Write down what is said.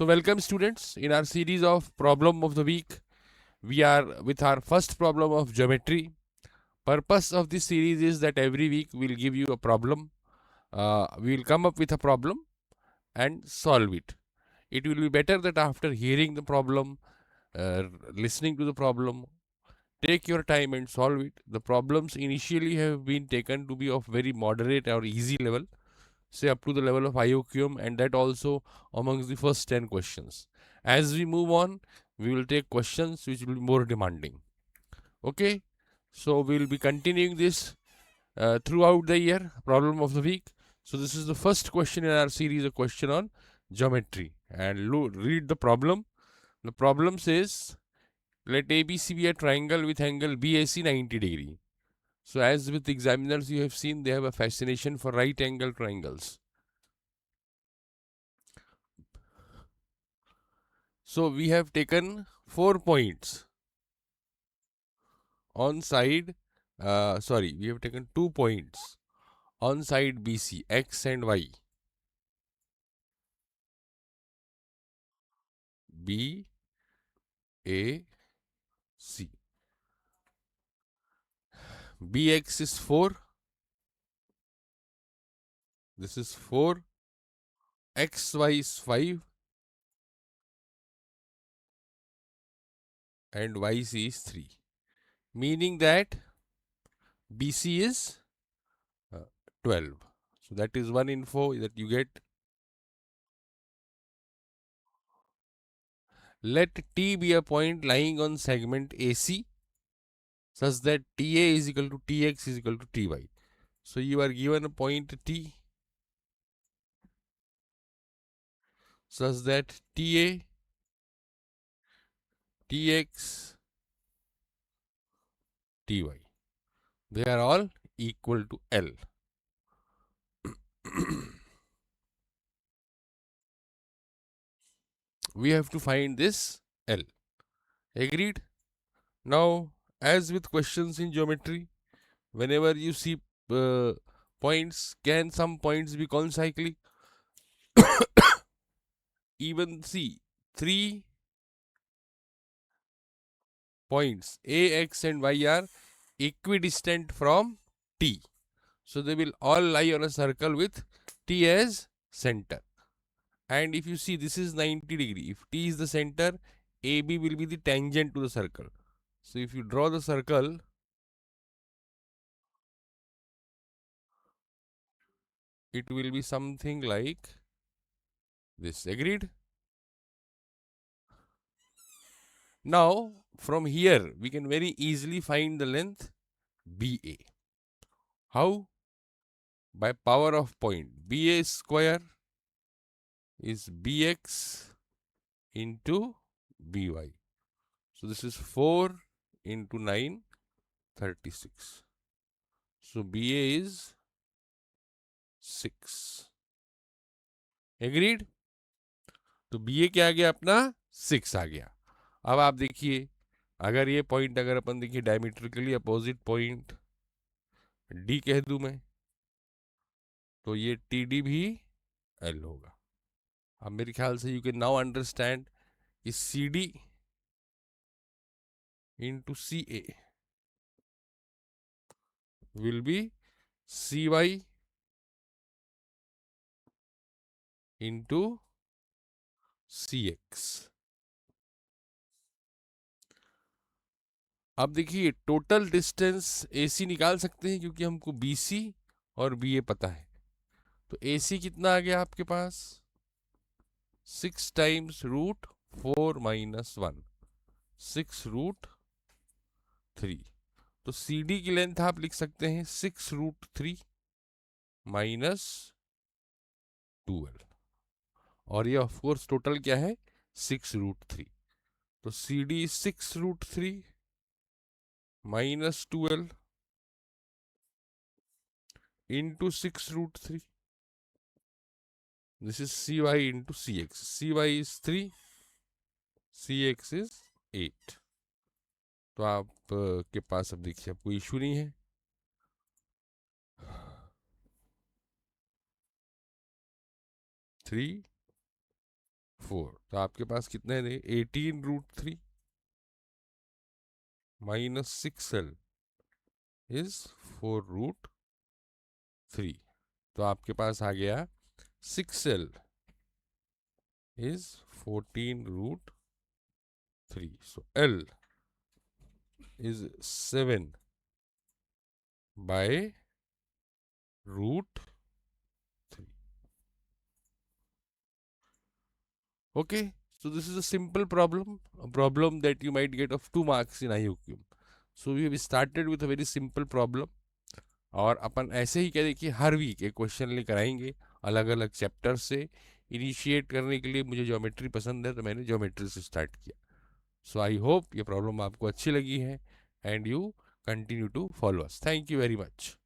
So welcome students in our series of problem of the week. We are with our first problem of geometry. Purpose of this series is that every week we'll give you a problem. We will come up with a problem and solve it. It will be better that after hearing the problem, listening to the problem, take your time and solve it. The problems initially have been taken to be of very moderate or easy level, say up to the level of IOQM, and that also amongst the first 10 questions. As we move on, we will take questions which will be more demanding. Okay, so we will be continuing this throughout the year, problem of the week. So this is the first question in our series, a question on geometry. And read the problem. The problem says, let ABC be a triangle with angle BAC 90 degree. So as with examiners, you have seen they have a fascination for right angle triangles. So we have taken 4 points on side, we have taken 2 points on side BC, X and Y. B, A, C. BX is 4. This is 4. XY is 5. And YC is 3. Meaning that BC is 12. So that is one info that you get. Let T be a point lying on segment AC such that TA is equal to TX is equal to TY. So you are given a point T such that TA, TX, TY, they are all equal to L. We have to find this L. Agreed? Now, as with questions in geometry, whenever you see points, can some points be concyclic? Even see 3 points A, X and Y are equidistant from T. So they will all lie on a circle with T as center. And if you see, this is 90 degree. If T is the center, AB will be the tangent to the circle. So if you draw the circle, it will be something like this. Agreed? Now, from here, we can very easily find the length BA. How? By power of point. BA square is BX into BY. So this is 4 into 9, 36. So BA is 6. Agreed? तो BA क्या आ गया अपना 6 आ गया. अब आप देखिए, अगर ये पॉइंट अगर अपन देखिए डायमीट्रिकली अपोजिट पॉइंट D कह दूं मैं, तो ये TD भी L होगा. अब मेरे ख्याल से यू कैन नाउ अंडरस्टैंड कि CD into CA will be CY into CX. अब देखिए टोटल डिस्टेंस AC निकाल सकते हैं क्योंकि हमको BC और BA पता है. तो AC कितना आ गया आपके पास 6 टाइम्स रूट 4 माइनस 1, 6 रूट 3. तो CD की लेंथ आप लिख सकते हैं 6 रूट 3 माइनस 12. और ये ऑफ कोर्स टोटल क्या है 6 रूट 3. तो CD 6 root 3 minus 12 into 6 root 3. This is CY into CX. CY is 3, CX is 8. तो आप के पास अब देखिए कोई इशू नहीं है. 3, 4, तो आपके पास कितने थे 18√3 minus 6l is 4√3, तो आपके पास आ गया 6l is 14√3, so l is 7 by √3. Okay, so this is a simple problem, a problem that you might get of 2 marks in IUQM. So we have started with a very simple problem, और अपन ऐसे ही कह कि हर week एक question लेकर आएंगे अलग अलग chapter से. इनिशिएट करने के लिए मुझे ज्योमेट्री पसंद है तो मैंने ज्योमेट्री से स्टार्ट किया. सो आई होप ये प्रॉब्लम आपको अच्छी लगी है and you continue to follow us. Thank you very much.